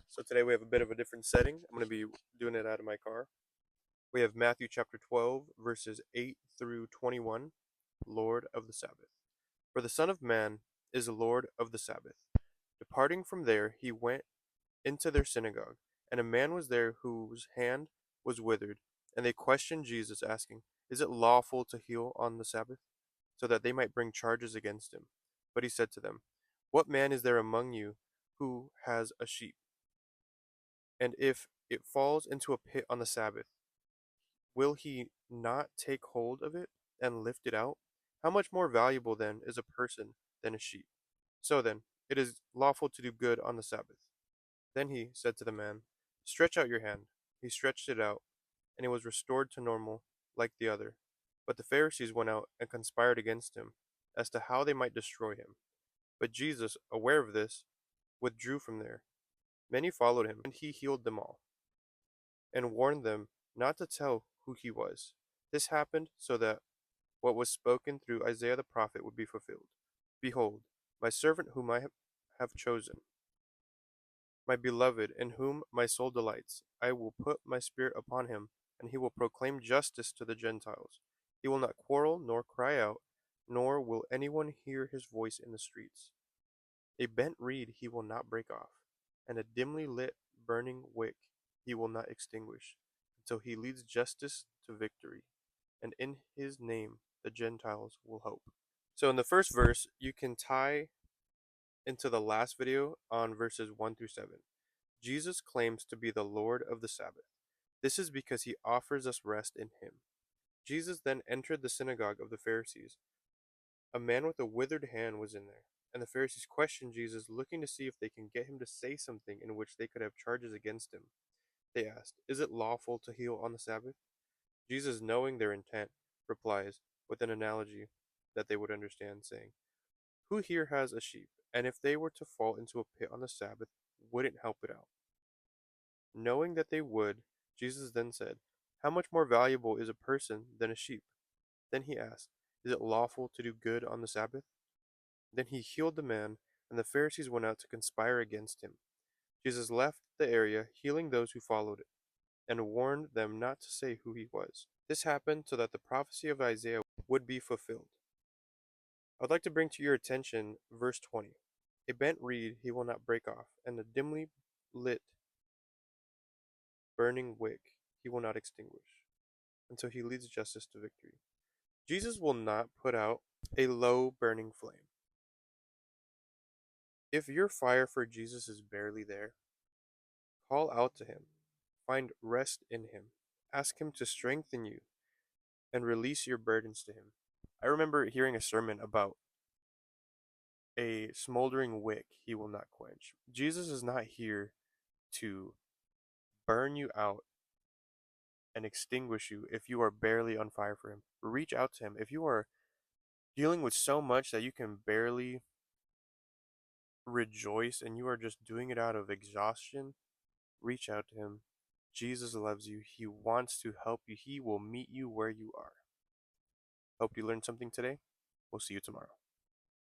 So today we have a bit of a different setting. I'm going to be doing it out of my car. We have Matthew chapter 12, verses 8 through 21, Lord of the Sabbath. For the Son of Man is Lord of the Sabbath. Departing from there, he went into their synagogue, and a man was there whose hand was withered. And they questioned Jesus, asking, "Is it lawful to heal on the Sabbath?" So that they might bring charges against him. But he said to them, "What man is there among you who has a sheep? And if it falls into a pit on the Sabbath, will he not take hold of it and lift it out? How much more valuable then is a person than a sheep? So then, it is lawful to do good on the Sabbath." Then he said to the man, "Stretch out your hand." He stretched it out, and it was restored to normal like the other. But the Pharisees went out and conspired against him as to how they might destroy him. But Jesus, aware of this, withdrew from there. Many followed him, and he healed them all, and warned them not to tell who he was. This happened so that what was spoken through Isaiah the prophet would be fulfilled. "Behold, my servant whom I have chosen, my beloved, in whom my soul delights. I will put my spirit upon him, and he will proclaim justice to the Gentiles. He will not quarrel nor cry out, nor will anyone hear his voice in the streets. A bent reed he will not break off, and a dimly lit burning wick he will not extinguish, until he leads justice to victory, and in his name the Gentiles will hope." So in the first verse, you can tie into the last video on verses 1 through 7. Jesus claims to be the Lord of the Sabbath. This is because he offers us rest in him. Jesus then entered the synagogue of the Pharisees. A man with a withered hand was in there, and the Pharisees questioned Jesus, looking to see if they can get him to say something in which they could have charges against him. They asked, "Is it lawful to heal on the Sabbath?" Jesus, knowing their intent, replies with an analogy that they would understand, saying, "Who here has a sheep, and if they were to fall into a pit on the Sabbath, wouldn't help it out?" Knowing that they would, Jesus then said, "How much more valuable is a person than a sheep?" Then he asked, "Is it lawful to do good on the Sabbath?" Then he healed the man, and the Pharisees went out to conspire against him. Jesus left the area, healing those who followed it, and warned them not to say who he was. This happened so that the prophecy of Isaiah would be fulfilled. I would like to bring to your attention verse 20. A bent reed he will not break off, and a dimly lit burning wick he will not extinguish, until he leads justice to victory. Jesus will not put out a low burning flame. If your fire for Jesus is barely there, call out to him, find rest in him, ask him to strengthen you, and release your burdens to him. I remember hearing a sermon about a smoldering wick he will not quench. Jesus is not here to burn you out and extinguish you if you are barely on fire for him. Reach out to him. If you are dealing with so much that you can barely rejoice and you are just doing it out of exhaustion, reach out to him. Jesus loves you. He wants to help you. He will meet you where you are. Hope you learned something today. We'll see you tomorrow.